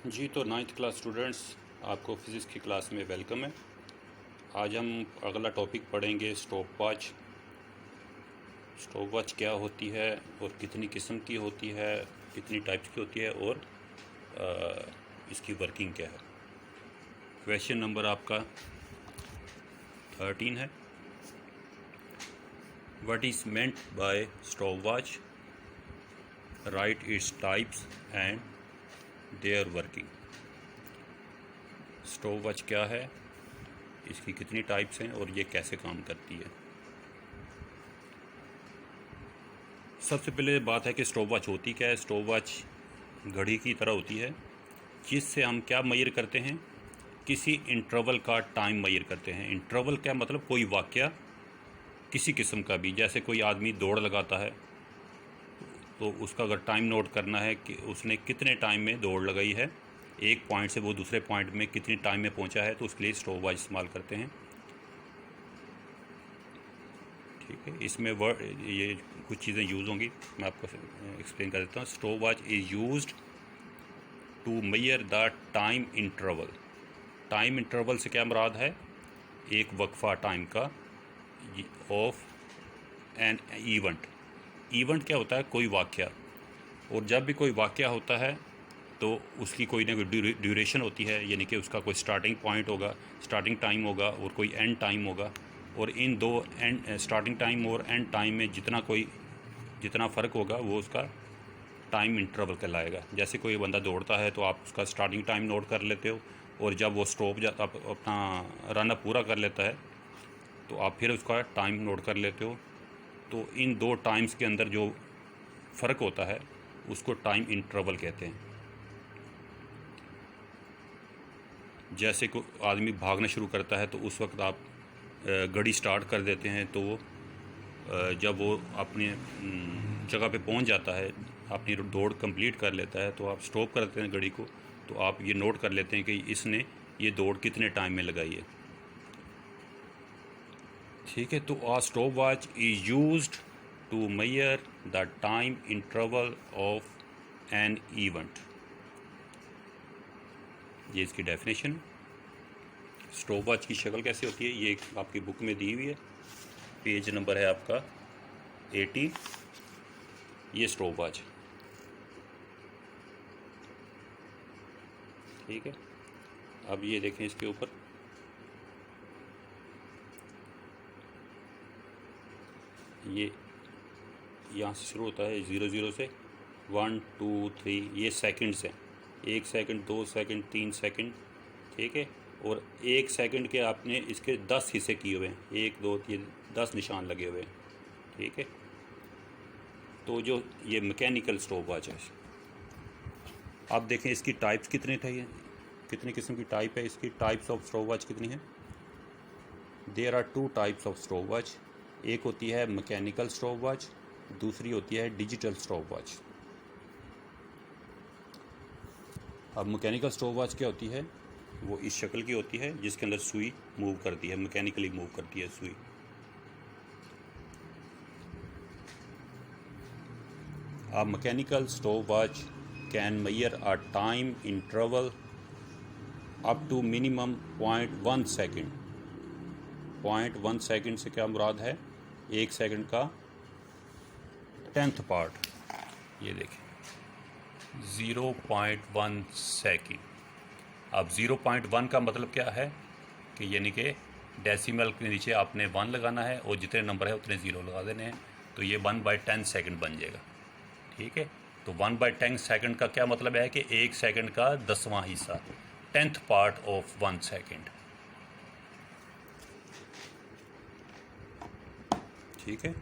जी, तो 9th class students, आपको physics की क्लास में वेलकम है। आज हम अगला टॉपिक पढ़ेंगे स्टॉपवॉच। स्टॉपवॉच क्या होती है और कितनी किस्म की होती है, कितनी टाइप्स की होती है और इसकी वर्किंग क्या है। क्वेश्चन नंबर आपका 13 है। What is meant by stopwatch? Right its types and their working. Stopwatch क्या है, इसकी कितनी टाइप्स हैं और ये कैसे काम करती है। सबसे पहले बात है कि स्टॉपवॉच होती क्या है। स्टॉपवॉच घड़ी की तरह होती है जिससे हम क्या मेजर करते हैं, किसी इंटरवल का टाइम मेजर करते हैं। इंटरवल क्या मतलब, कोई वाक़या किसी किस्म का भी, जैसे कोई आदमी दौड़ लगाता है तो उसका अगर टाइम नोट करना है कि उसने कितने टाइम में दौड़ लगाई है, एक पॉइंट से वो दूसरे पॉइंट में कितनी टाइम में पहुंचा है, तो उसके लिए स्टॉपवॉच इस्तेमाल करते हैं। ठीक है, इसमें वर्ड ये कुछ चीज़ें यूज़ होंगी, मैं आपको एक्सप्लेन कर देता हूँ। Stopwatch is used to measure the time interval. Time interval से क्या मुराद है, एक वक्फा टाइम का ऑफ एन इवेंट। इवेंट क्या होता है, कोई वाक़या। और जब भी कोई वाक़या होता है तो उसकी कोई ना कोई ड्यूरेशन होती है, यानी कि उसका कोई स्टार्टिंग पॉइंट होगा, स्टार्टिंग टाइम होगा और कोई एंड टाइम होगा। और इन दो एंड स्टार्टिंग टाइम और एंड टाइम में जितना फ़र्क होगा वो उसका टाइम इंटरवल कहलाएगा। जैसे कोई बंदा दौड़ता है तो आप उसका स्टार्टिंग टाइम नोट कर लेते हो, और जब वो अपना रन अप पूरा कर लेता है तो आप फिर उसका टाइम नोट कर लेते हो। तो इन दो टाइम्स के अंदर जो फ़र्क होता है उसको टाइम इंटरवल कहते हैं। जैसे को आदमी भागना शुरू करता है तो उस वक्त आप घड़ी स्टार्ट कर देते हैं, तो वो जब वो अपनी जगह पे पहुंच जाता है, अपनी दौड़ कंप्लीट कर लेता है, तो आप स्टॉप कर देते हैं घड़ी को। तो आप ये नोट कर लेते हैं कि इसने ये दौड़ कितने टाइम में लगाई है। ठीक है, तो a stop watch is used to measure the time interval of an event. ये इसकी डेफिनेशन। स्टॉप वॉच की शक्ल कैसे होती है, ये आपकी बुक में दी हुई है, पेज नंबर है आपका 18। ये स्टॉप वॉच, ठीक है। अब ये देखें, इसके ऊपर ये यहाँ से शुरू होता है 00 से 1 2 3, ये सेकंड्स हैं। 1 सेकंड, 2 सेकंड, 3 सेकंड, ठीक है। और 1 सेकंड के आपने इसके 10 हिस्से किए हुए हैं, 1 2 3 10 निशान लगे हुए हैं, ठीक है। तो जो ये मैकेनिकल स्टॉप वॉच है, आप देखें इसकी टाइप्स कितने थे, कितनी किस्म की टाइप है इसकी। टाइप्स ऑफ स्टॉप वॉच कितनी है? There are 2 types of stopwatch. एक होती है मैकेनिकल स्टॉप वॉच, दूसरी होती है डिजिटल स्टॉप वॉच। अब मैकेनिकल स्टॉप वॉच क्या होती है, वो इस शक्ल की होती है जिसके अंदर सुई मूव करती है, मैकेनिकली मूव करती है सुई। A mechanical stopwatch can measure a time interval up to minimum 0.1 second. 0.1 second से क्या मुराद है, 1 सेकेंड का 10th पार्ट। ये देखें 0.1 सेकेंड। अब 0.1 का मतलब क्या है कि यानी कि डेसिमल के नीचे आपने 1 लगाना है और जितने नंबर है उतने 0 लगा देने हैं, तो ये 1/10 सेकेंड बन जाएगा, ठीक है। तो 1/10 सेकेंड का क्या मतलब है कि 1 सेकेंड का 10वां हिस्सा, 10th पार्ट ऑफ 1 सेकेंड, ठीक है।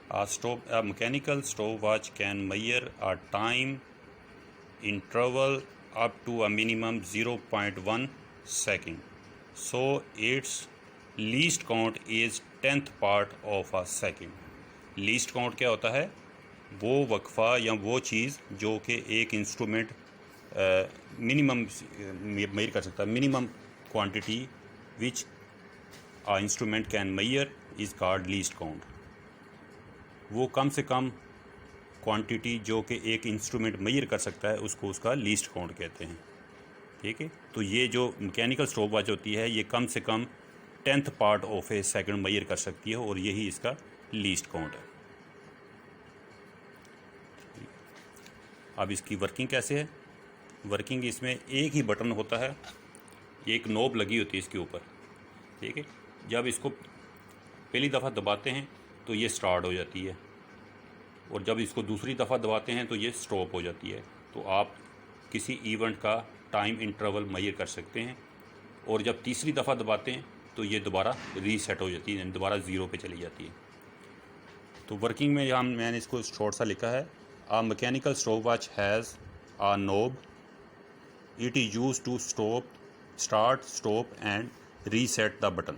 A mechanical stopwatch can measure a time interval up to a minimum 0.1 second. So its least count is 10th part of a second. Least count क्या होता है, वो वक्फ़ा या वो चीज़ जो कि एक इंस्ट्रूमेंट मिनिमम मेजर कर सकता है। Minimum quantity which a instrument can measure is called least count. वो कम से कम क्वांटिटी जो कि एक इंस्ट्रूमेंट मेजर कर सकता है उसको उसका लीस्ट काउंट कहते हैं। ठीक है, तो ये जो मैकेनिकल स्टॉप वॉच होती है ये कम से कम 10th part of a second measure कर सकती है और यही इसका लीस्ट काउंट है। अब इसकी वर्किंग कैसे है? वर्किंग इसमें एक ही बटन होता है, एक नोब लगी होती है इसके ऊपर। ठीक है, जब इसको पहली दफ़ा दबाते हैं तो ये स्टार्ट हो जाती है और जब इसको दूसरी दफ़ा दबाते हैं तो ये स्टॉप हो जाती है। तो आप किसी इवेंट का टाइम इंटरवल मेजर कर सकते हैं और जब तीसरी दफ़ा दबाते हैं तो ये दोबारा रीसेट हो जाती है, दोबारा ज़ीरो पे चली जाती है। तो वर्किंग में यहाँ मैंने इसको शॉर्ट सा लिखा है, a mechanical stop watch has a knob, it is use to start stop and reset the button.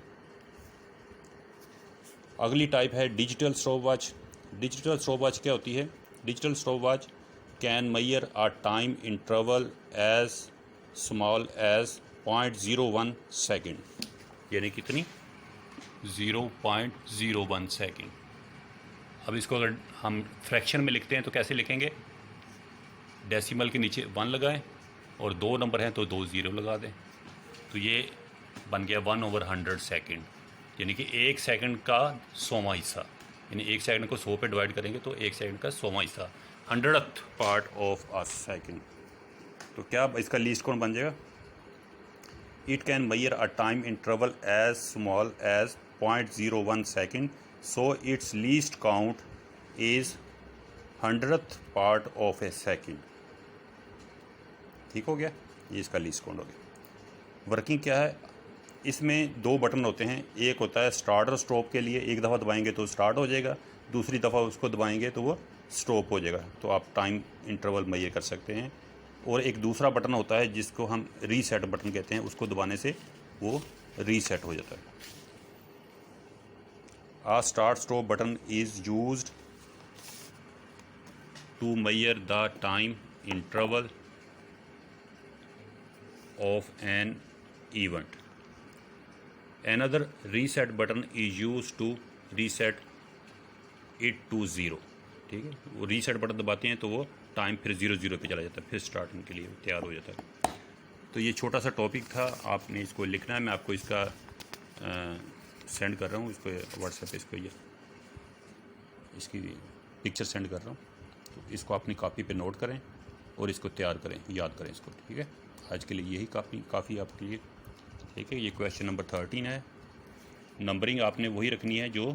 अगली टाइप है digital stop watch. Digital stop watch क्या होती है? Digital stop watch can measure a time interval as small as 0.01 second, यानी कितनी? 0.01 second. अब इसको अगर हम फ्रैक्शन में लिखते हैं तो कैसे लिखेंगे? डेसिमल के नीचे 1 लगाएं और 2 नंबर हैं तो 2 ज़ीरो लगा दें, तो ये बन गया 1/100 सेकेंड, यानी कि 1 सेकंड का 100वां हिस्सा। यानी 1 सेकंड को 100 पे डिवाइड करेंगे तो 1 सेकंड का 100वां हिस्सा, 100th part of a second. तो क्या इसका लीस्ट काउंट बन जाएगा? It can measure a time interval as small as 0.01 second, so its least count is 100th part of a second. ठीक हो गया, ये इसका लीस्ट काउंट हो गया। वर्किंग क्या है? इसमें 2 बटन होते हैं, एक होता है स्टार्ट और स्टॉप के लिए, एक दफ़ा दबाएंगे तो स्टार्ट हो जाएगा, दूसरी दफ़ा उसको दबाएंगे तो वो स्टॉप हो जाएगा। तो आप टाइम इंटरवल मेजर कर सकते हैं। और एक दूसरा बटन होता है जिसको हम रीसेट बटन कहते हैं, उसको दबाने से वो रीसेट हो जाता है। A start stop button is used to measure the time interval of an event. Another reset button is used to reset it to 0। ठीक है, वो रीसेट बटन दबाते हैं तो वो टाइम फिर 0 पे चला जाता है, फिर स्टार्टिंग के लिए तैयार हो जाता है। तो ये छोटा सा टॉपिक था, आपने इसको लिखना है। मैं आपको इसका सेंड कर रहा हूँ, इसको व्हाट्सएप पे इसको ये इसकी पिक्चर सेंड कर रहा हूँ। तो इसको अपनी कॉपी पे नोट करें और इसको तैयार करें, याद करें इसको। ठीक है, आज के लिए यही काफ़ी आपके लिए। ठीक है, ये क्वेश्चन नंबर 13 है। नंबरिंग आपने वही रखनी है जो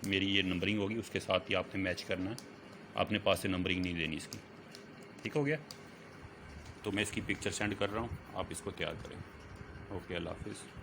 मेरी ये नंबरिंग होगी उसके साथ ही आपने मैच करना है, आपने पास से नंबरिंग नहीं देनी इसकी। ठीक हो गया, तो मैं इसकी पिक्चर सेंड कर रहा हूँ, आप इसको तैयार करें। ओके, अल्लाह हाफिज़।